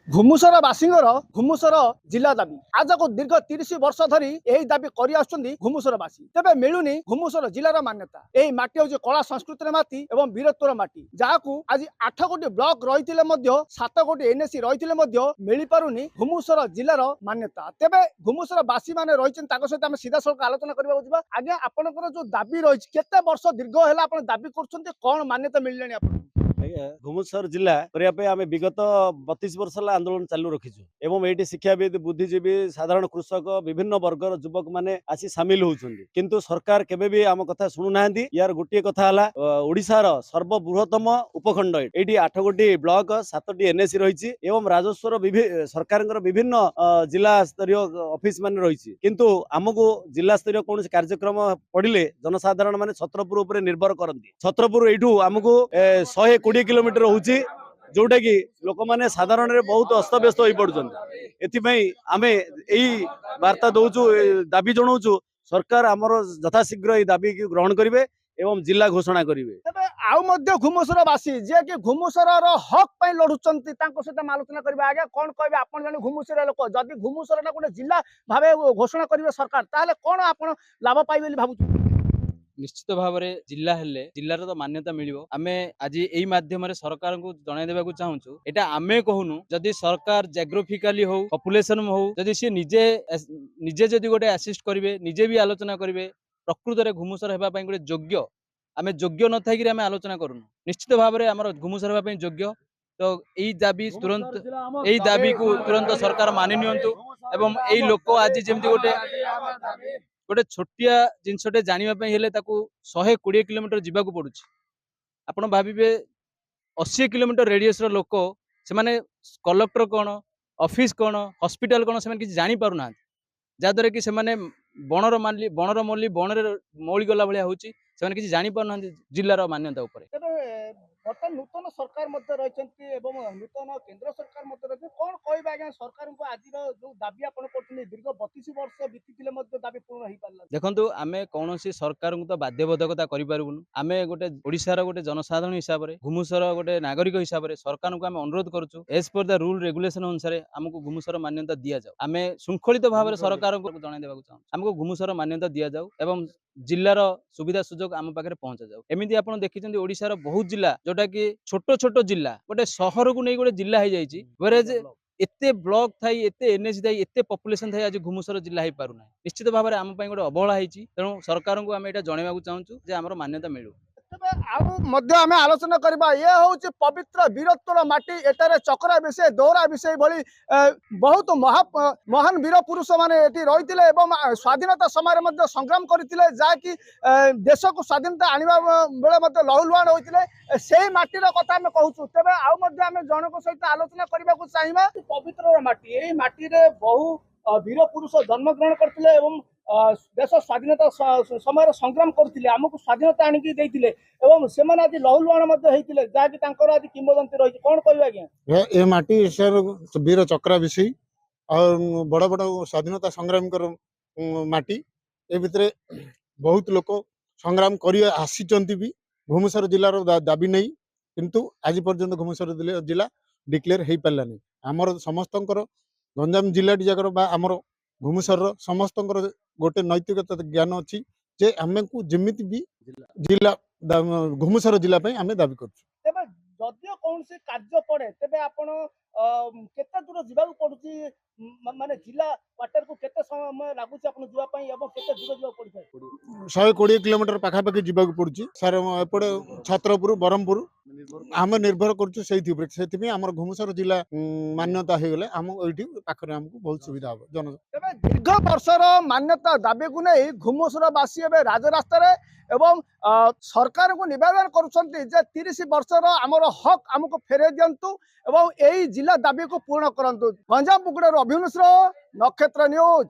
ଘୁମୁସରବାସୀଙ୍କର ଘୁମୁସର ଜିଲ୍ଲା ଦାବି ଆଜକୁ ଦୀର୍ଘ 30 ବର୍ଷ ଧରି ଏହି ଦାବି କରି ଆସୁଛନ୍ତି ଘୁମୁସରବାସୀ। ତେବେ ମିଳୁନି ଘୁମୁସର ଜିଲ୍ଲାର ମାନ୍ୟତା। ଏହି ମାଟି ହେଉଛି କଳା ସଂସ୍କୃତିର ମାଟି ଏବଂ ବୀରତ୍ୱର ମାଟି, ଯାହାକୁ ଆଜି 8 ଗୋଟି ବ୍ଲକ ରହିଥିଲେ ମଧ୍ୟ 7 ଗୋଟି ଏନ୍ଏସି ରହିଥିଲେ ମଧ୍ୟ ମିଳିପାରୁନି ଘୁମୁସର ଜିଲ୍ଲାର ମାନ୍ୟତା। ତେବେ ଘୁମୁସରବାସୀ ମାନେ ରହିଛନ୍ତି, ତାଙ୍କ ସହିତ ଆମେ ସିଧାସଳଖ ଆଲୋଚନା କରିବାକୁ ଯିବା। ଆଜ୍ଞା, ଆପଣଙ୍କର ଯୋଉ ଦାବି ରହିଛି, କେତେ ବର୍ଷ ଦୀର୍ଘ ହେଲା ଆପଣ ଦାବି କରୁଛନ୍ତି, କଣ ମାନ୍ୟତା ମିଳିଲାଣି ଆପଣଙ୍କୁ? घुमुसर जिला करने आम विगत 32 वर्ष आंदोलन चालू रखीचु एवं ये शिक्षाविद बुद्धिजीवी साधारण कृषक विभिन्न वर्गर युवक माने आसी सामिल होउछन्ति, किंतु सरकार केबे भी आम कथा सुनु नाहंती। यार गोटे कथा हला ओडिसार सर्वबृहत्तम उपखंड एटी 8 गोटी ब्लॉक 7 टी एनएसी रहिछि एवं राजस्वर सरकारंकर विभिन्न जिला स्तरीय ऑफिस माने रहिछि, किंतु आमको जिला स्तरीय कौन कार्यक्रम पड़िले जनसाधारण माने छत्रपुर उपरे निर्भर करंती। छत्रपुर एठू आमको 120 किलोमीटर होउछि, जोटा कि लोक माने साधारण रे बहुत अस्तव्यस्त होई पड़ुछन्ति। एथिपई आमे एई वार्ता दउछु, दाबी जणाउछु सरकार हमर यथाशीघ्र ए दाबी के ग्रहण करिवे एवं जिला घोषणा करिवे। तेबे आउ मध्य घुमुसरवासी जे कि घुमुसरर हक पई लढुचंती, तांको सहित आलोचना करबा। आगे कोन कहबे आपण जने घुमुसर लोक, जदि घुमुसरना कोन जिल्ला भाबे घोषणा करिवे सरकार, ताले कोन आपण लाभ पाइबे ବୋଲି भाबुछु? निश्चित भाव में जिला हेले जिलार तो मान्यता मिलिबो। आमे आज एई माध्यम रे सरकार को जणाई देबाकू चाहूछु, एटा आमे कहूनु जदि सरकार जियोग्राफिकली हो पॉपुलेशन हो, जदि सी निजे निजे जदि गोटे असिस्ट करिवे, निजे भी आलोचना करिवे, प्रकृत रे घुमुसर हेबा पई गोटे योग्य आमे योग्य न थाई कि आमे आलोचना करूनु। निश्चित भाव में हमर घुमुसर हेबा पई योग्य, तो एई दाबी तुरंत एई दाबी को तुरंत सरकार मानि नियंतु एवं एई लोक आज जेमति गोटे गोटे छोटिया जिनसटे जानिबा हेले ताकू 120 किलोमीटर जीवाकू पड़ुछि। आपण भाबिबे 80 किलोमीटर रेडियस रो लोक से माने कलेक्टर कोन, ऑफिस कोन, हॉस्पिटल कोन, से माने किछि जानि पारु ना, जादरे कि से माने बनर मल्ली बनरे मौली गला भलिया होछि, से माने किछि जानि पारु ना जिल्लार मान्यता ऊपर। तेबे बर्तमान नूतन सरकार मध्य रहिचंती एवं नूतन केंद्र सरकार मध्य रहिचंती, कोन कहबे आज्ञा सरकार को आज जो दाबी आपण करथि दीर्घ 32 वर्ष बीतीतिले मध्य दाबी पूर्ण होई पारला? देखंतु आमे कौनसी सरकार को तो बाध्यबाधकता करि पारबुनु। आमे गोटे ओडिसार गोटे जनसाधारण हिसाब रे, घुमुसर गोटे नागरिक हिसाब रे सरकार को आमे अनुरोध करूछु, as per the rule regulation अनुसार हमको घुमुसर मान्यता दिया जाऊ। आमे शृंखलित भाव रे सरकार को जणाई देबाकू चाहू, हमको घुमुसर मान्यता दिया जाऊ एवं जिल्लार सुविधा सुजोग आम पाखे पहुंचा जाऊ। एमिति आपण देखिचंती ओडिसार बहुत जिला जोटा कि छोट छोट जिला गोटे सहर को नहीं गोटे जिला हो जाइछि, वेरेज एते ब्लॉक थाई, एते एनएसी थाई, एते पॉपुलेशन थाई आज घुमुसर जिला हो पारु ना। निश्चित भाव में आम पई गोटे अवहेला होइछि, तेणु सरकार को आम एटा जणाइबाकू चाहूछु जे हमर मान्यता मिलू। तेबे आउ मध्य आमे आलोचना करबा। ये होउछि पवित्र वीरत्वर माटी, एटारे चक्रा विषय दौरा विषय भली बहुत महान वीर पुरुष माने एटी रहितिले एवं स्वाधीनता समय मध्ये संग्राम करथिले, जा कि देश को स्वाधीनता आनिबा बेले मध्ये लहुलुहान होइतिले, सेही माटीर कथा आमे कहूछु। तेबे आउ मध्य आमे जनक सहित आलोचना करबाकू चाहिबा। पवित्र माटी, एही माटी रे बहु वीर पुरुष जन्म ग्रहण करथिले एवं देश स्वाधीनता समय संग्राम करथिले, आमको स्वाधीनता आनिकी देइथिले एवं सेमान आज लहुलुहान मध्ये हेइथिले, जा कि तांकर आज किंवदंती रहिछि। कोन कहबा आज्ञा? ए माटी सर वीर चक्रा विषय और बड़ बड़ स्वाधीनता संग्राम कर माटी, ए भितरे बहुत लोक संग्राम करी आसीचंती भी घुमुसर जिल्लार दाबी नहीं, किंतु आज पर्यंत घुमुसर जिला डिक्लेयर हेई पारला नहीं। हमर समस्तंकर गंजाम जिला जाकर बा हमर घुमुसर समस्तंकर गोटे नैतिकता ज्ञान अच्छी जे आमे को जेमिति भी जिला घुमुसर जिला पे आमे दाबी करछु। तेबे जदियो कौन से कार्य पड़े, तेबे आपण केते दूर जीवाक पड़ुची, माने जिला क्वार्टर को केते समय लागुची आपण जुवा पई एवं केते दूर जीवा पड़िଥାଏ? 120 किलोमीटर पाखापाखि जीवाक पड़ुची सर। एपटे छत्रपुर बरहमपुर आम निर्भर करछु सेथि ऊपर, सेथि हमर घुमुसर जिला मान्यता हे गेले हम ओइठी पाखरे हमको बहुत सुविधा हो जन। तेबे दीर्घ वर्षर मान्यता दाबी को नहीं घुमुसरवासी एवं राजरास्ता रे एवं सरकार को निवेदन करुछंती जे 30 वर्षर आमर हक आमको फेरे दियंतु एवं एई जिला दाबी को पूर्ण करंतु। गंजाम बुगड़ार अभिनव मिश्र, नक्षत्र न्यूज।